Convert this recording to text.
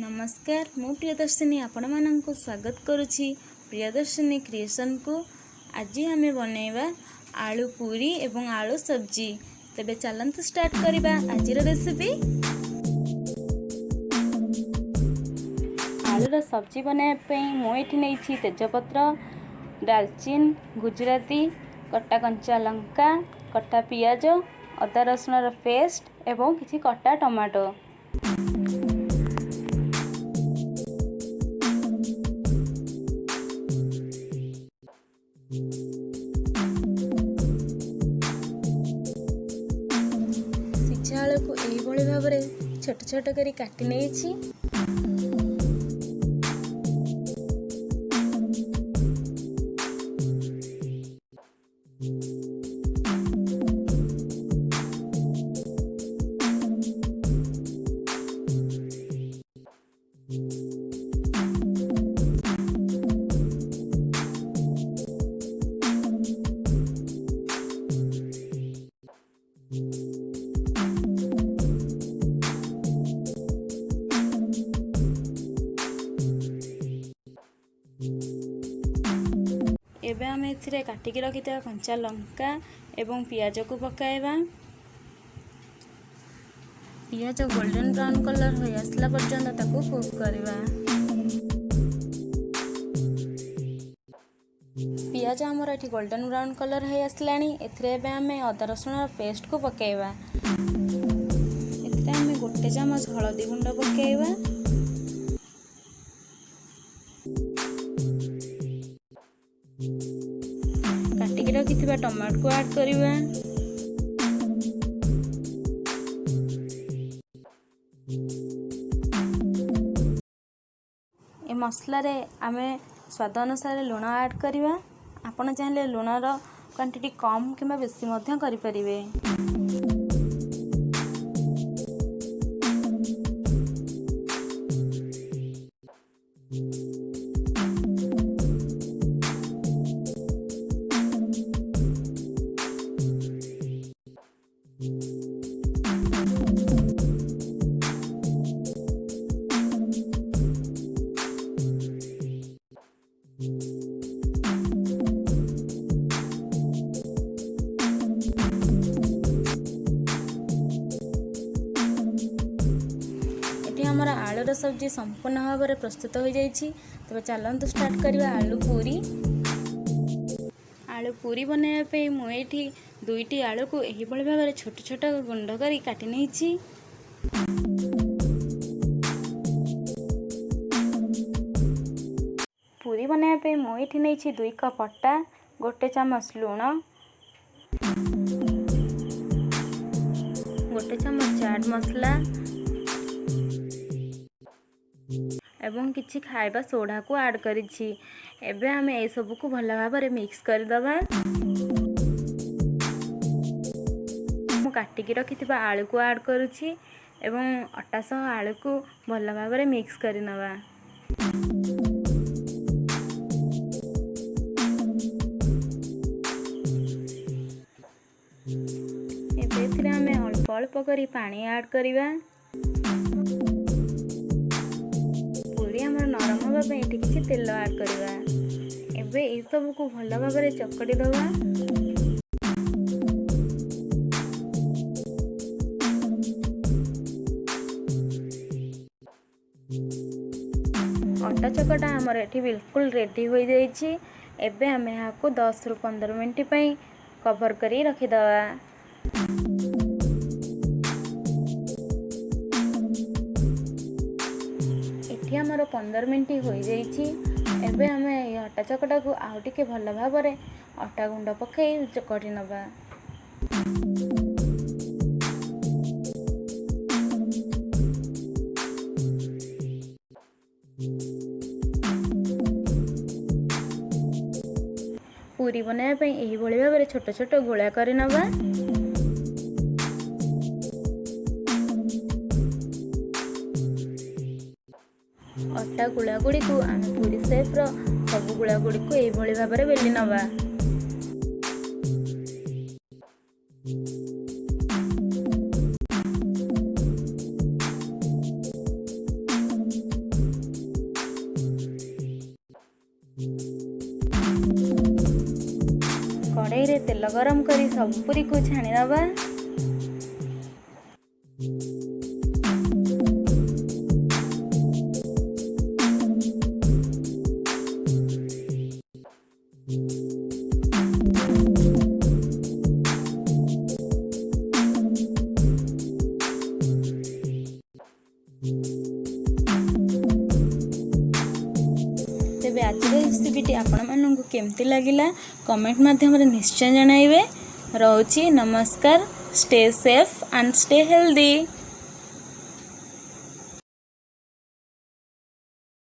नमस्कार मु प्रियदर्शिनी आपण मानक स्वागत करुछि प्रियदर्शिनी क्रिएशन को। आज आम बनैबा आलू पूरी एवं आलू सब्जी। तेबे चलंतु स्टार्ट करिबा आज रेसिपी। आलूर सब्जी बनाइबा मु एठी नेछि तेजपत्र, दालचीन, गुजराती, कटा कंचा लंका, कटा पियाज, अदा रसुण पेस्ट एवं किछि कटा टमाटो। सिझा आलू को यही भाव में छोट छोट करी काटी नहीं। एबे आम एथिरे काटिकी रखिता कंचा लंका एवं पियाज को पकाइबा। पियाज गोल्डन ब्राउन कलर हो आसला पर्यंत ताको कुक करबा। पियाज हमर एठी गोल्डन ब्राउन कलर हो आसलानी। एथिरे एबे आम अदा रसुण पेस्ट को पकाइबा। एथिरे आम 1 चमच हळदी गुंड पकाइबा। काटिकी रखिथिबा टमाटो को ऐड करिबा। ए मसला रे आमे स्वाद अनुसार लुण ऐड करिबा। आपण चाहिले लुणर क्वांटिटी कम किंबा बेसी मध्य करि परिबे। हमर आलूर सब्जी संपूर्ण भाव में प्रस्तुत हो जाइछि। तबे चलंतु स्टार्ट करिबा आलू पूरी। आलू पूरी बनाइबा पे मु एठी 2टी आलू को एही बळे भाव में छोट छोट गुंड करी काटि नेछि। पूरी बनाइबा पे मु एठी नेछि 2 कप आटा, 1 चमच लूण, 1 चमच चाट मसला एवं किछि खाइबा सोडा को ऐड करिछि। एबे हमें ए सब को भला भाव में मिक्स कर दबा। मु काटी की रखिथिबा आलू को ऐड करूछि एवं आटा सह आलू को भला भाव में मिक्स करि नबा। एबे थिरे हमें अल्प अल्प करी पानी ऐड करिबा। नरम हवा पे किसी तेल ऐड करवा। एबे ए सब को भला भाव में चकड़ी दबा। आटा चकटा हमर एठी बिल्कुल रेडी हो जाइछि। एबे हमें यहाँ को 10 रु 15 मिनट पई कवर करी रखी दबा। हमर 15 मिनट हो जाइछि। एबे हमें आटा चकटा को आउ टिके भल भाव में आटा गुंड पकई चकटी नबा। पूरी बनाइबा एही भली भाव में छोट छोट गोला करि नबा। आटा गुड़ा गुड़ी को आम पूरी शेप रो सब गुड़ा गुड़ी को यही भाव में बेली नवा। कढ़ाई रे तेल गरम करी सब पूरी को छाणी दबा। तेबे आज रेसिपीटी आपण मानक केमती लगिला कमेंट माध्यम निश्चय जणाइबे। रहउची नमस्कार। Stay safe and stay healthy.